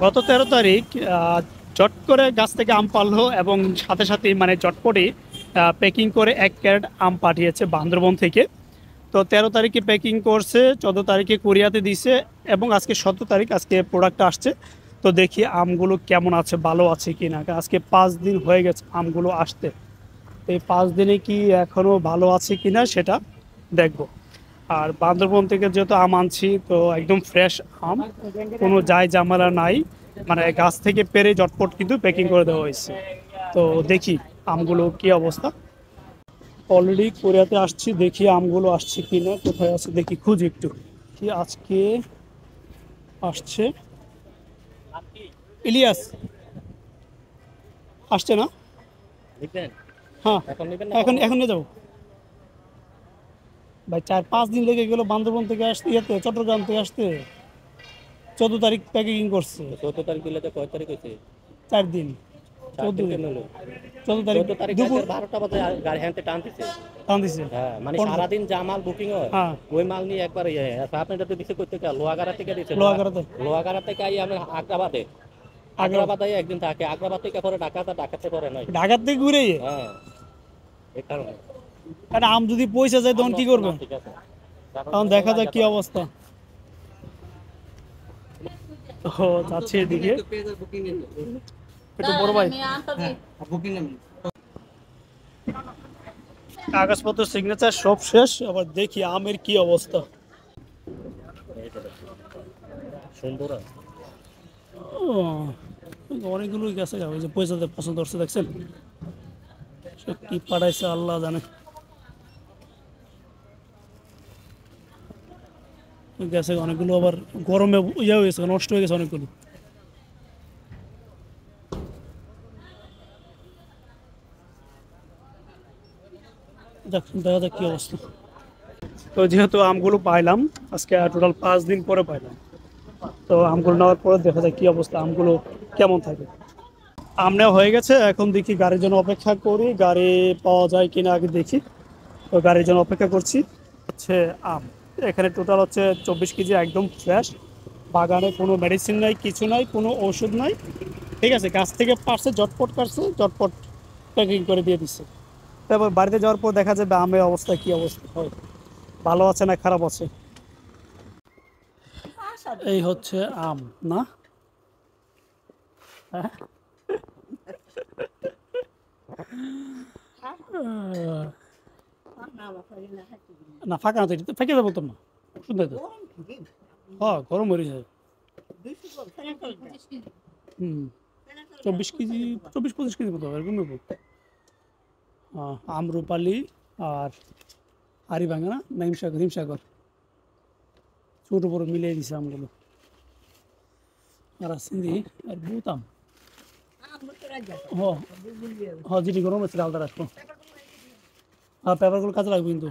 গত 13 তারিখ চট করে গাছ থেকে আম পারলো এবং সাথে সাথেই মানে চটপটি প্যাকিং করে 1 ক্যারেট আম পাঠিয়েছে বান্দরবন থেকে। তো 13 তারিখে প্যাকিং করছে, 14 তারিখে কোরিয়াতে দিছে এবং আজকে 17 তারিখ আজকে প্রোডাক্টটা আসছে। তো দেখি আমগুলো কেমন আছে, ভালো আছে কিনা। আজকে 5 দিন হয়ে গেছে আমগুলো আসতে। এই 5 দিনে কি এখনো ভালো আছে কিনা সেটা দেখব। আর বান্দরবন থেকে যেহেতু আম আনছি তো একদম ফ্রেশ আম, কোনো যাই ঝামেলা নাই, মানে গাছ থেকে পেরে চটপট কিন্তু প্যাকিং করে দেওয়া হয়েছে। তো দেখি আমগুলো কি অবস্থা। অলরেডি কোরিয়াতে আসছি, দেখি আমগুলো আসছে কিনা, কোথায় আছে দেখি, খুঁজি একটু কি আজকে আসছে। ইলিয়াস আসছে না? হ্যাঁ, এখন এখন নিয়ে যাবো ভাই। 4-5 দিন লেগে গেল বান্দরবন থেকে আসতে, ইয়েতে চট্টগ্রাম থেকে আসতে। 14 তারিখ প্যাকেজিং করছে। 14 তারিখ দিলে তো কয় তারিখ হয়েছে? 4 দিন। 14 4 দিন দিন। কেন হলো? 14 তারিখ 14 তারিখ দুপুর রাতের 12টা বাজে গাড়ি হ্যান্ডে টান দিছে। টান দিছে। হ্যাঁ, মানে 15 সারাদিন যা মাল বুকিং হয় হ্যাঁ, ওই মাল নিয়ে একবার আপনি যাতে দিছে করতে লোহাগাড়া থেকে দিছে। লোহাগাড়াতে। লোহাগাড়া থেকে আই আমরা আগ্রাবাদে। আগ্রাবাদে একদিন থাকে, আগ্রাবাদ থেকে পরে ঢাকাতে পরে নয়। ঢাকার থেকে ঘুরে হ্যাঁ, এই কারণে। কারণ আম যদি পয়সা যায় তখন কি করবে? ঠিক আছে, তখন দেখা যাক কি অবস্থা। ও যাচ্ছে এদিকে একটু বড় ভাই, কাগজপত্র সিগনেচার সব শেষ, আবার দেখি আমের কি অবস্থা। সুন্দর। ও, অনেকগুলোই গেছে, ওই যে পয়সা পছন্দ করছে দেখছেন, সে কি পাঠাইছে আল্লাহ জানে। গেছে অনেকগুলো, আবার গরমে ইয়ে হয়ে গেছে, নষ্ট হয়ে গেছে অনেকগুলো। দেখা যাক কি অবস্থা। তো যেহেতু আমগুলো পাইলাম আজকে টোটাল 5 দিন পরে পাইলাম, তো আমগুলো নেওয়ার পরে দেখা যায় কি অবস্থা, আমগুলো কেমন থাকে। আম নেওয়া হয়ে গেছে, এখন দেখি গাড়ির জন্য অপেক্ষা করি, গাড়ি পাওয়া যায় কিনা আগে দেখি। তো গাড়ির জন্য অপেক্ষা করছি। হচ্ছে আম এখানে টোটাল হচ্ছে 24 কেজি, একদম ফ্রেশ, বাগানে কোনো মেডিসিন নাই, কিছু নাই, কোনো ওষুধ নাই, ঠিক আছে, গাছ থেকে পারছে, ঝটপট কাটছে, ঝটপট প্যাকিং করে দিয়ে দিচ্ছে। তারপর বাড়িতে যাওয়ার পর দেখা যাবে আমের অবস্থা কি অবস্থা হয়, ভালো আছে না খারাপ আছে। এই হচ্ছে আম না, হ্যাঁ? না ফাঁকা না, তো এটা ফেঁকে দেবো তো না, ওষুধ নাই তো। হ্যাঁ, গরম হয়ে যায়। হুম, 24 কেজি, 24-25 কেজি মতো এরকম নেবো। আমরুপালি আর হাড়িভাঙা না হিমসাগর, হিমসাগর ছোটো বড়ো মিলিয়ে দিছে আমগুলো। আর সিন্ধি আর বহুত আম। হ্যাঁ, যেটি গরম আছে আলাদা রাখবো। হ্যাঁ, পেপারগুলো কাজে লাগবে কিন্তু।